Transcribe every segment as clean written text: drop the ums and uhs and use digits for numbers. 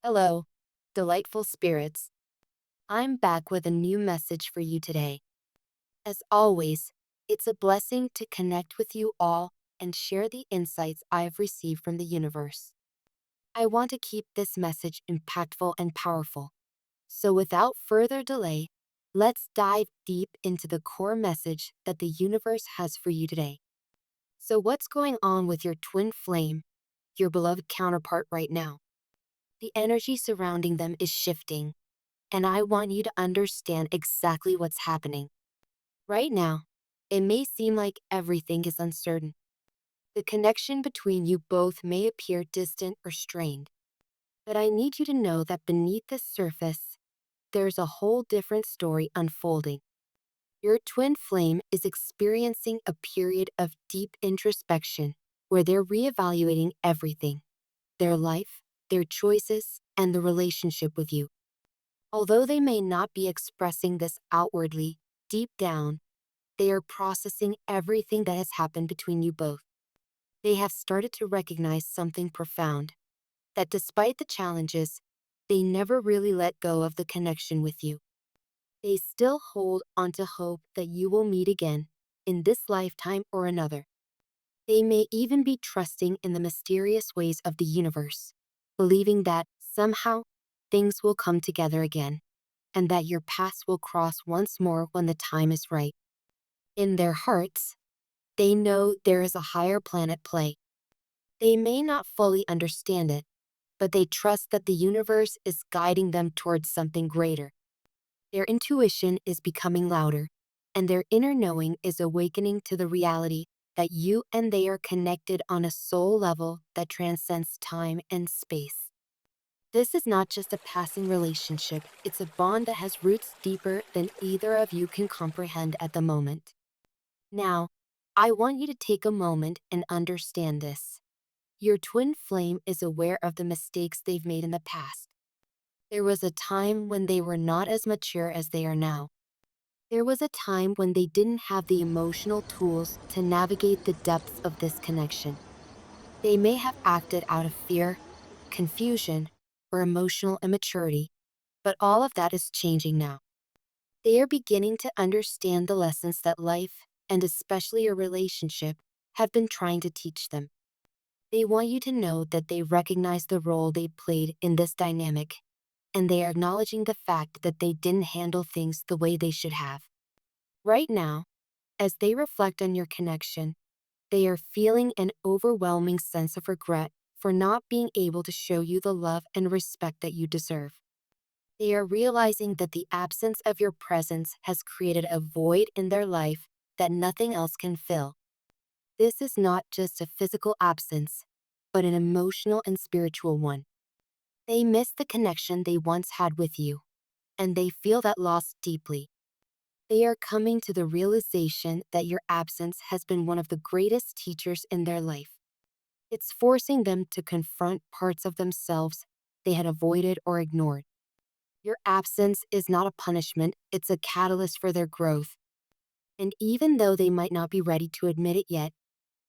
Hello, delightful spirits. I'm back with a new message for you today. As always, it's a blessing to connect with you all and share the insights I've received from the universe. I want to keep this message impactful and powerful. So without further delay, let's dive deep into the core message that the universe has for you today. So what's going on with your twin flame, your beloved counterpart right now? The energy surrounding them is shifting, and I want you to understand exactly what's happening. Right now, it may seem like everything is uncertain. The connection between you both may appear distant or strained, but I need you to know that beneath the surface, there's a whole different story unfolding. Your twin flame is experiencing a period of deep introspection where they're reevaluating everything: their life, their choices, and the relationship with you. Although they may not be expressing this outwardly, deep down, they are processing everything that has happened between you both. They have started to recognize something profound: that despite the challenges, they never really let go of the connection with you. They still hold onto hope that you will meet again, in this lifetime or another. They may even be trusting in the mysterious ways of the universe, believing that somehow things will come together again, and that your paths will cross once more when the time is right. In their hearts, they know there is a higher plan at play. They may not fully understand it, but they trust that the universe is guiding them towards something greater. Their intuition is becoming louder, and their inner knowing is awakening to the reality that you and they are connected on a soul level that transcends time and space. This is not just a passing relationship, it's a bond that has roots deeper than either of you can comprehend at the moment. Now, I want you to take a moment and understand this. Your twin flame is aware of the mistakes they've made in the past. There was a time when they were not as mature as they are now. There was a time when they didn't have the emotional tools to navigate the depths of this connection. They may have acted out of fear, confusion, or emotional immaturity, but all of that is changing now. They are beginning to understand the lessons that life, and especially a relationship, have been trying to teach them. They want you to know that they recognize the role they played in this dynamic, and they are acknowledging the fact that they didn't handle things the way they should have. Right now, as they reflect on your connection, they are feeling an overwhelming sense of regret for not being able to show you the love and respect that you deserve. They are realizing that the absence of your presence has created a void in their life that nothing else can fill. This is not just a physical absence, but an emotional and spiritual one. They miss the connection they once had with you, and they feel that loss deeply. They are coming to the realization that your absence has been one of the greatest teachers in their life. It's forcing them to confront parts of themselves they had avoided or ignored. Your absence is not a punishment, it's a catalyst for their growth. And even though they might not be ready to admit it yet,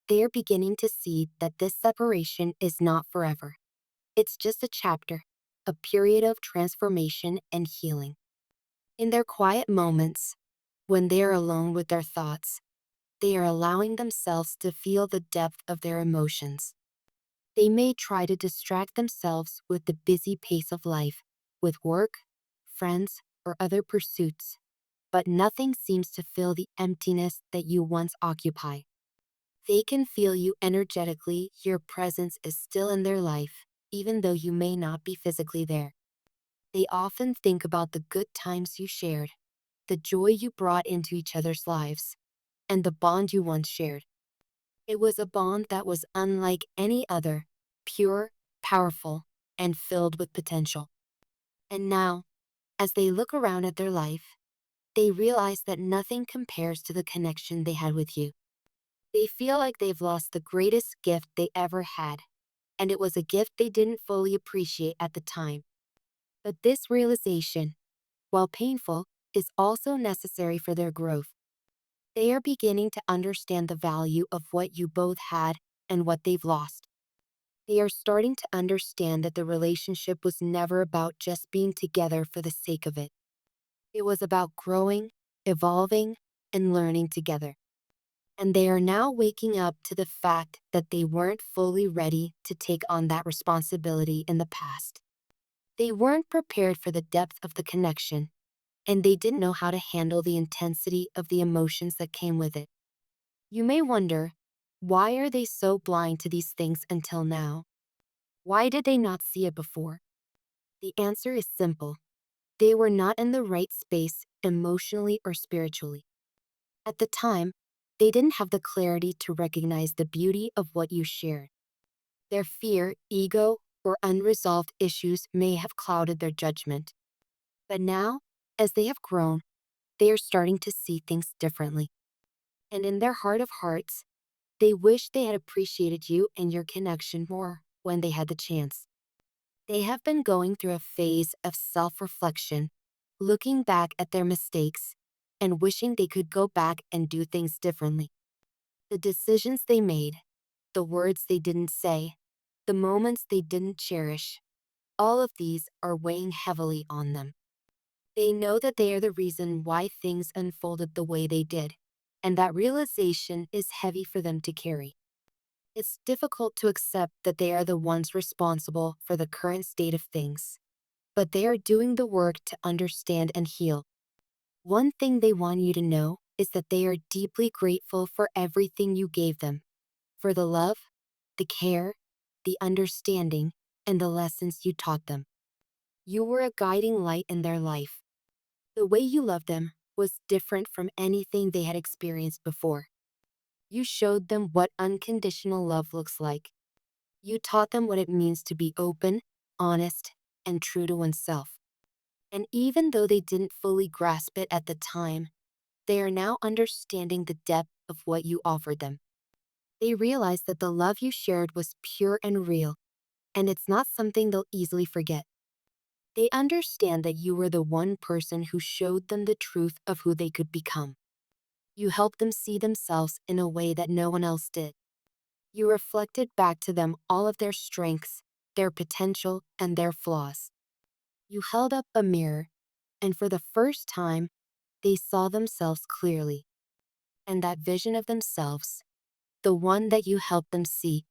they are beginning to see that this separation is not forever. It's just a chapter, a period of transformation and healing. In their quiet moments, when they are alone with their thoughts, they are allowing themselves to feel the depth of their emotions. They may try to distract themselves with the busy pace of life, with work, friends, or other pursuits, but nothing seems to fill the emptiness that you once occupied. They can feel you energetically, your presence is still in their life, even though you may not be physically there. They often think about the good times you shared, the joy you brought into each other's lives, and the bond you once shared. It was a bond that was unlike any other, pure, powerful, and filled with potential. And now, as they look around at their life, they realize that nothing compares to the connection they had with you. They feel like they've lost the greatest gift they ever had, and it was a gift they didn't fully appreciate at the time. But this realization, while painful, is also necessary for their growth. They are beginning to understand the value of what you both had and what they've lost. They are starting to understand that the relationship was never about just being together for the sake of it. It was about growing, evolving, and learning together. And they are now waking up to the fact that they weren't fully ready to take on that responsibility in the past. They weren't prepared for the depth of the connection, and they didn't know how to handle the intensity of the emotions that came with it. You may wonder, why are they so blind to these things until now? Why did they not see it before? The answer is simple. They were not in the right space emotionally or spiritually. At the time, they didn't have the clarity to recognize the beauty of what you shared. Their fear, ego, or unresolved issues may have clouded their judgment. But now, as they have grown, they are starting to see things differently. And in their heart of hearts, they wish they had appreciated you and your connection more when they had the chance. They have been going through a phase of self-reflection, looking back at their mistakes, and wishing they could go back and do things differently. The decisions they made, the words they didn't say, the moments they didn't cherish, all of these are weighing heavily on them. They know that they are the reason why things unfolded the way they did, and that realization is heavy for them to carry. It's difficult to accept that they are the ones responsible for the current state of things, but they are doing the work to understand and heal. One thing they want you to know is that they are deeply grateful for everything you gave them, for the love, the care, the understanding, and the lessons you taught them. You were a guiding light in their life. The way you loved them was different from anything they had experienced before. You showed them what unconditional love looks like. You taught them what it means to be open, honest, and true to oneself. And even though they didn't fully grasp it at the time, they are now understanding the depth of what you offered them. They realize that the love you shared was pure and real, and it's not something they'll easily forget. They understand that you were the one person who showed them the truth of who they could become. You helped them see themselves in a way that no one else did. You reflected back to them all of their strengths, their potential, and their flaws. You held up a mirror, and for the first time, they saw themselves clearly. And that vision of themselves, the one that you helped them see,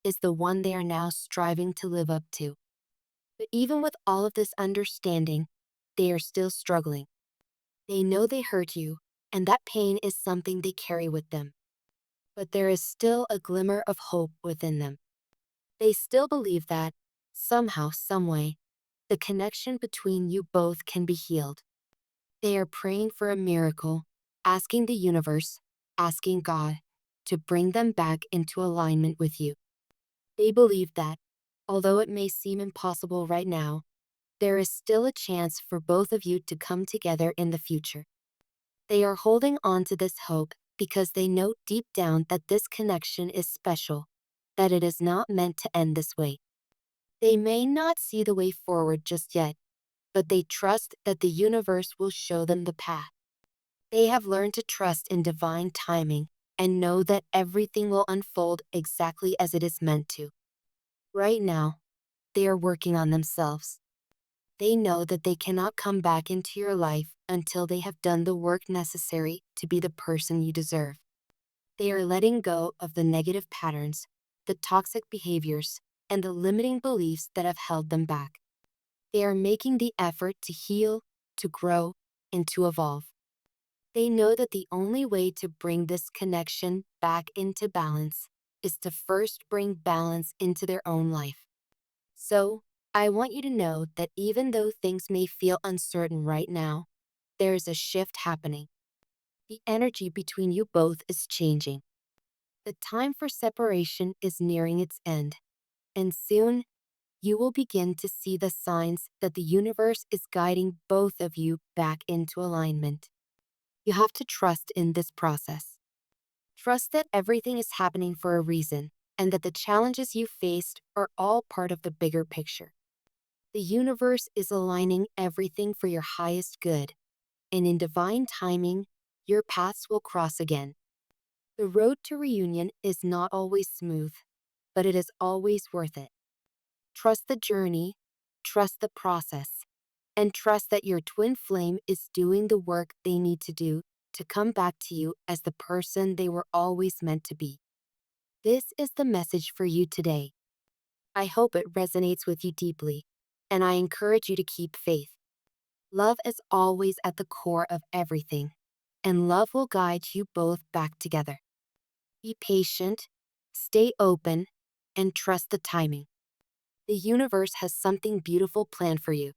is the one they are now striving to live up to. But even with all of this understanding, they are still struggling. They know they hurt you, and that pain is something they carry with them. But there is still a glimmer of hope within them. They still believe that, somehow, someway, the connection between you both can be healed. They are praying for a miracle, asking the universe, asking God, to bring them back into alignment with you. They believe that, although it may seem impossible right now, there is still a chance for both of you to come together in the future. They are holding on to this hope because they know deep down that this connection is special, that it is not meant to end this way. They may not see the way forward just yet, but they trust that the universe will show them the path. They have learned to trust in divine timing and know that everything will unfold exactly as it is meant to. Right now, they are working on themselves. They know that they cannot come back into your life until they have done the work necessary to be the person you deserve. They are letting go of the negative patterns, the toxic behaviors, and the limiting beliefs that have held them back. They are making the effort to heal, to grow, and to evolve. They know that the only way to bring this connection back into balance is to first bring balance into their own life. So, I want you to know that even though things may feel uncertain right now, there is a shift happening. The energy between you both is changing. The time for separation is nearing its end, and soon you will begin to see the signs that the universe is guiding both of you back into alignment. You have to trust in this process. Trust that everything is happening for a reason, and that the challenges you faced are all part of the bigger picture. The universe is aligning everything for your highest good, and in divine timing, your paths will cross again. The road to reunion is not always smooth, but it is always worth it. Trust the journey, trust the process, and trust that your twin flame is doing the work they need to do to come back to you as the person they were always meant to be. This is the message for you today. I hope it resonates with you deeply, and I encourage you to keep faith. Love is always at the core of everything, and love will guide you both back together. Be patient, stay open, and trust the timing. The universe has something beautiful planned for you.